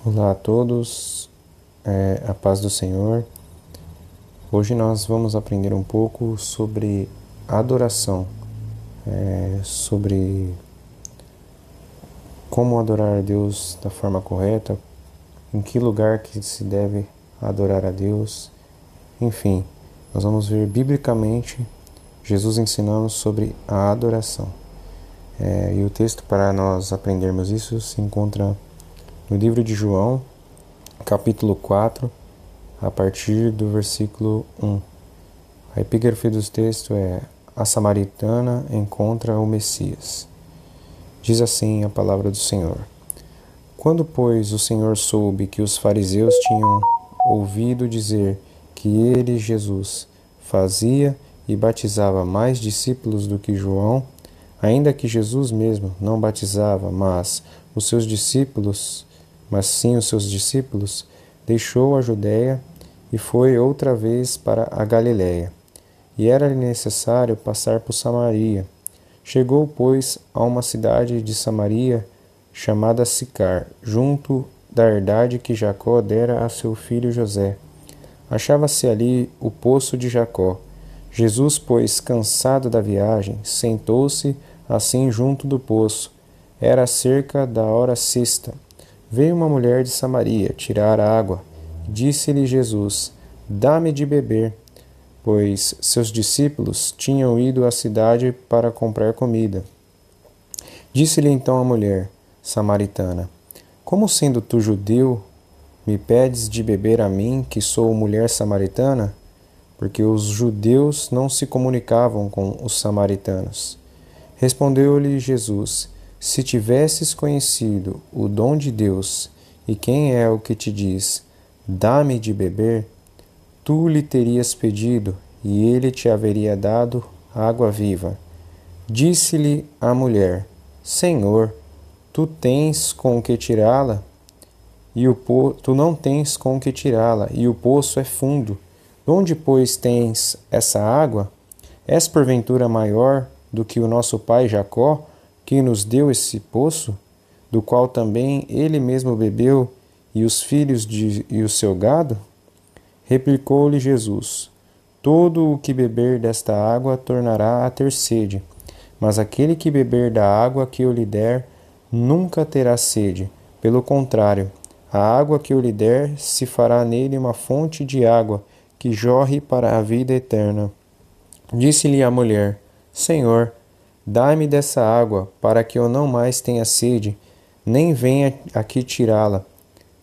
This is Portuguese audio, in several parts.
Olá a todos, a paz do Senhor. Hoje nós vamos aprender um pouco sobre adoração, sobre como adorar a Deus da forma correta, em que lugar que se deve adorar a Deus. Enfim, nós vamos ver biblicamente Jesus ensinando sobre a adoração. E o texto para nós aprendermos isso se encontra no livro de João, capítulo 4, a partir do versículo 1. A epígrafe do texto é: a samaritana encontra o Messias. Diz assim a palavra do Senhor. Quando, pois, o Senhor soube que os fariseus tinham ouvido dizer que ele, Jesus, fazia e batizava mais discípulos do que João, ainda que Jesus mesmo não batizava, mas sim os seus discípulos, deixou a Judéia e foi outra vez para a Galiléia. E era-lhe necessário passar por Samaria. Chegou, pois, a uma cidade de Samaria, chamada Sicar, junto da herdade que Jacó dera a seu filho José. Achava-se ali o poço de Jacó. Jesus, pois, cansado da viagem, sentou-se assim junto do poço. Era cerca da hora sexta. Veio uma mulher de Samaria tirar água. Disse-lhe Jesus: dá-me de beber, pois seus discípulos tinham ido à cidade para comprar comida. Disse-lhe então a mulher samaritana: como sendo tu judeu, me pedes de beber a mim, que sou mulher samaritana? Porque os judeus não se comunicavam com os samaritanos. Respondeu-lhe Jesus: se tivesses conhecido o dom de Deus, e quem é o que te diz, dá-me de beber, tu lhe terias pedido, e ele te haveria dado água viva. Disse-lhe a mulher: Senhor, tu tens com que tirá-la, tu não tens com que tirá-la, e o poço é fundo. Onde, pois, tens essa água? És porventura maior do que o nosso pai Jacó, que nos deu esse poço, do qual também ele mesmo bebeu, e os filhos e o seu gado? Replicou-lhe Jesus: todo o que beber desta água tornará a ter sede, mas aquele que beber da água que eu lhe der nunca terá sede. Pelo contrário, a água que eu lhe der se fará nele uma fonte de água que jorre para a vida eterna. Disse-lhe a mulher: Senhor, dai-me dessa água, para que eu não mais tenha sede, nem venha aqui tirá-la.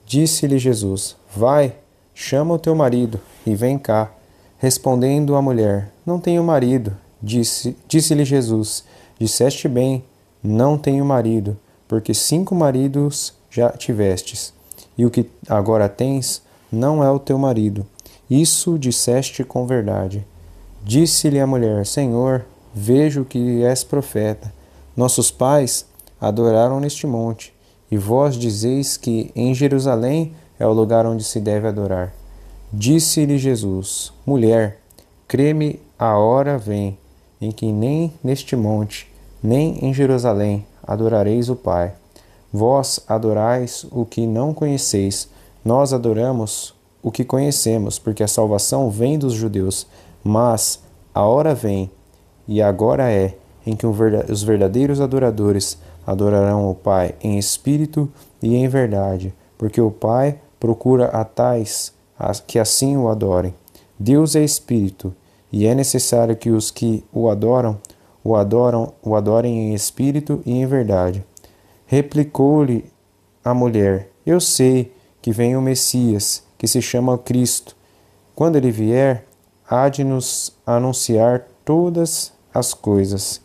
Disse-lhe Jesus: vai, chama o teu marido e vem cá. Respondendo a mulher: não tenho marido. Disse-lhe Jesus: disseste bem, não tenho marido, porque 5 maridos já tivestes, e o que agora tens não é o teu marido. Isso disseste com verdade. Disse-lhe a mulher: Senhor, vejo que és profeta. Nossos pais adoraram neste monte, e vós dizeis que em Jerusalém é o lugar onde se deve adorar. Disse-lhe Jesus: mulher, crê-me, a hora vem, em que nem neste monte, nem em Jerusalém adorareis o Pai. Vós adorais o que não conheceis, nós adoramos o que conhecemos, porque a salvação vem dos judeus. Mas a hora vem, e agora é, em que os verdadeiros adoradores adorarão o Pai em espírito e em verdade, porque o Pai procura a tais que assim o adorem. Deus é espírito, e é necessário que os que o adorem em espírito e em verdade. Replicou-lhe a mulher: eu sei que vem o Messias, que se chama Cristo. Quando ele vier, há de nos anunciar todas as coisas.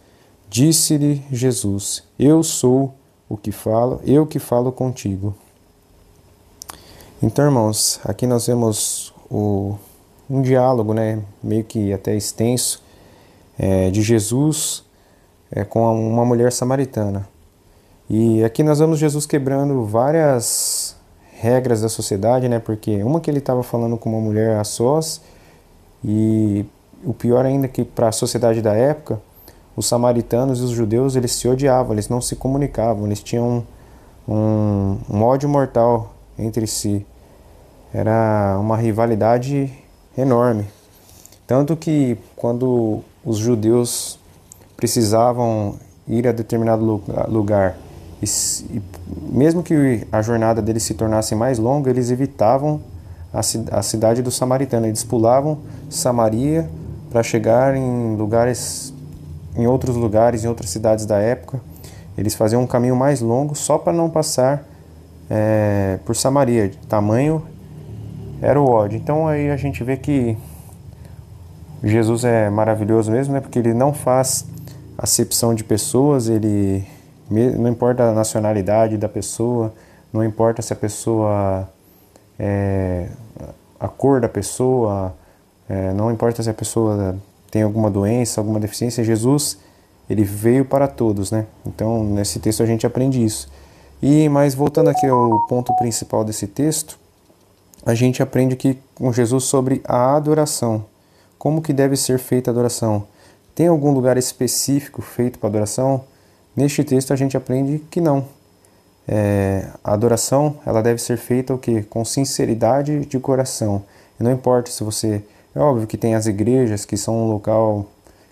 Disse-lhe Jesus: eu sou o que falo, eu que falo contigo. Então, irmãos, aqui nós vemos um diálogo, meio que até extenso, de Jesus com uma mulher samaritana. E aqui nós vemos Jesus quebrando várias regras da sociedade, porque uma que ele estava falando com uma mulher a sós, e o pior ainda que para a sociedade da época, os samaritanos e os judeus, eles se odiavam, eles não se comunicavam, eles tinham um ódio mortal entre si. Era uma rivalidade enorme. Tanto que quando os judeus precisavam ir a determinado lugar, e mesmo que a jornada deles se tornasse mais longa, eles evitavam a cidade dos samaritanos. Eles pulavam Samaria para chegar em outros lugares, em outras cidades da época. Eles faziam um caminho mais longo só para não passar por Samaria. Tamanho era o ódio. Então aí a gente vê que Jesus é maravilhoso mesmo, né? Porque ele não faz acepção de pessoas, ele não importa a nacionalidade da pessoa, não importa se a pessoa a cor da pessoa, não importa se a pessoa tem alguma doença, alguma deficiência. Jesus, ele veio para todos, né? Então nesse texto a gente aprende isso. Mas voltando aqui ao ponto principal desse texto, a gente aprende aqui com Jesus sobre a adoração. Como que deve ser feita a adoração? Tem algum lugar específico feito para adoração? Neste texto a gente aprende que não. A adoração, ela deve ser feita o quê? Com sinceridade de coração. E não importa se você... É óbvio que tem as igrejas, que são um local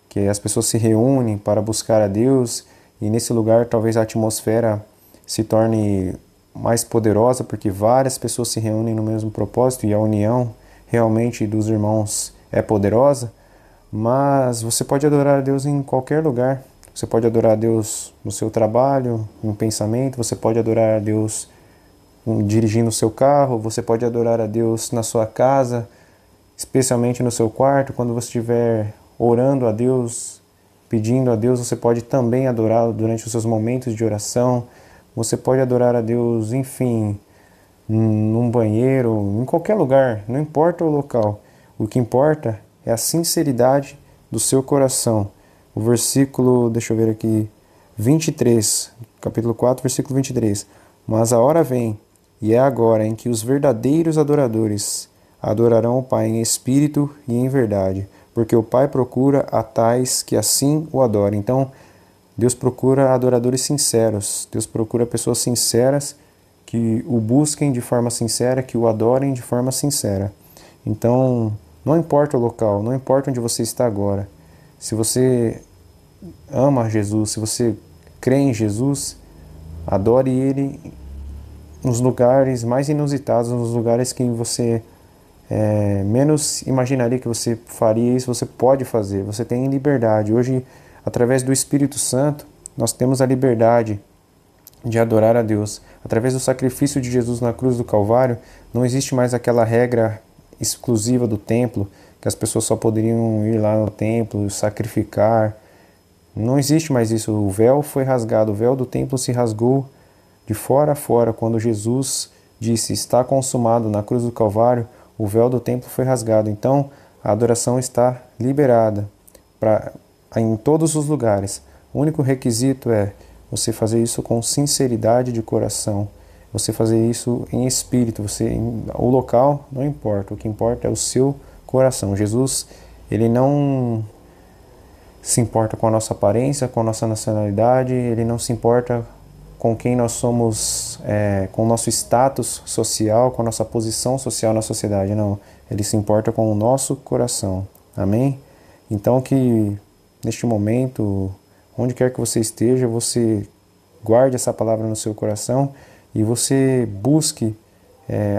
que as pessoas se reúnem para buscar a Deus, e nesse lugar talvez a atmosfera se torne mais poderosa, porque várias pessoas se reúnem no mesmo propósito, e a união realmente dos irmãos é poderosa. Mas você pode adorar a Deus em qualquer lugar. Você pode adorar a Deus no seu trabalho, no pensamento, você pode adorar a Deus dirigindo o seu carro, você pode adorar a Deus na sua casa, especialmente no seu quarto. Quando você estiver orando a Deus, pedindo a Deus, você pode também adorá-lo durante os seus momentos de oração. Você pode adorar a Deus, enfim, num banheiro, em qualquer lugar, não importa o local. O que importa é a sinceridade do seu coração. O versículo, deixa eu ver aqui, 23, capítulo 4, versículo 23. Mas a hora vem, e é agora, em que os verdadeiros adoradores adorarão o Pai em espírito e em verdade, porque o Pai procura a tais que assim o adorem. Então, Deus procura adoradores sinceros, Deus procura pessoas sinceras que o busquem de forma sincera, que o adorem de forma sincera. Então, não importa o local, não importa onde você está agora. Se você ama Jesus, se você crê em Jesus, adore Ele nos lugares mais inusitados, nos lugares que você menos imaginaria que você faria isso. Você pode fazer, você tem liberdade. Hoje, através do Espírito Santo, nós temos a liberdade de adorar a Deus. Através do sacrifício de Jesus na cruz do Calvário, não existe mais aquela regra exclusiva do templo, que as pessoas só poderiam ir lá no templo, sacrificar. Não existe mais isso. O véu foi rasgado, o véu do templo se rasgou de fora a fora. Quando Jesus disse, está consumado, na cruz do Calvário, o véu do templo foi rasgado. Então, a adoração está liberada em todos os lugares. O único requisito é você fazer isso com sinceridade de coração. Você fazer isso em espírito. O local não importa. O que importa é o seu coração. Jesus, ele não se importa com a nossa aparência, com a nossa nacionalidade. Ele não se importa com quem nós somos, com o nosso status social, com a nossa posição social na sociedade. Não. Ele se importa com o nosso coração. Amém? Então que neste momento, onde quer que você esteja, você guarde essa palavra no seu coração e você busque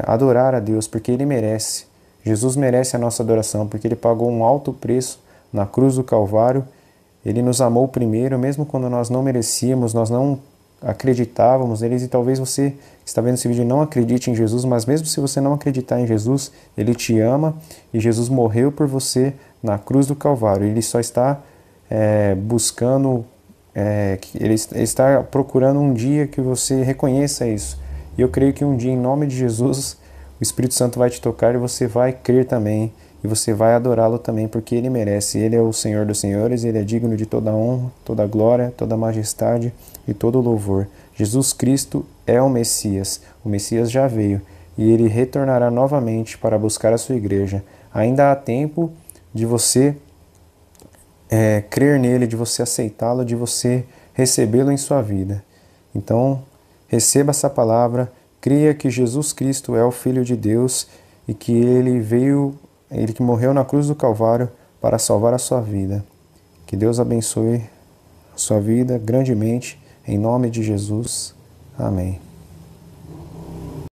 adorar a Deus, porque Ele merece. Jesus merece a nossa adoração, porque Ele pagou um alto preço na cruz do Calvário. Ele nos amou primeiro, mesmo quando nós não merecíamos, nós não acreditávamos neles. E talvez você que está vendo esse vídeo não acredite em Jesus, mas mesmo se você não acreditar em Jesus, Ele te ama e Jesus morreu por você na cruz do Calvário. Ele só está buscando, Ele está procurando um dia que você reconheça isso. E eu creio que um dia, em nome de Jesus, o Espírito Santo vai te tocar e você vai crer também. E você vai adorá-lo também, porque Ele merece. Ele é o Senhor dos Senhores, Ele é digno de toda honra, toda glória, toda majestade e todo louvor. Jesus Cristo é o Messias já veio, e Ele retornará novamente para buscar a sua igreja. Ainda há tempo de você crer nele, de você aceitá-lo, de você recebê-lo em sua vida. Então, receba essa palavra, Creia que Jesus Cristo é o Filho de Deus e que ele que morreu na cruz do Calvário para salvar a sua vida. Que Deus abençoe a sua vida grandemente, em nome de Jesus. Amém.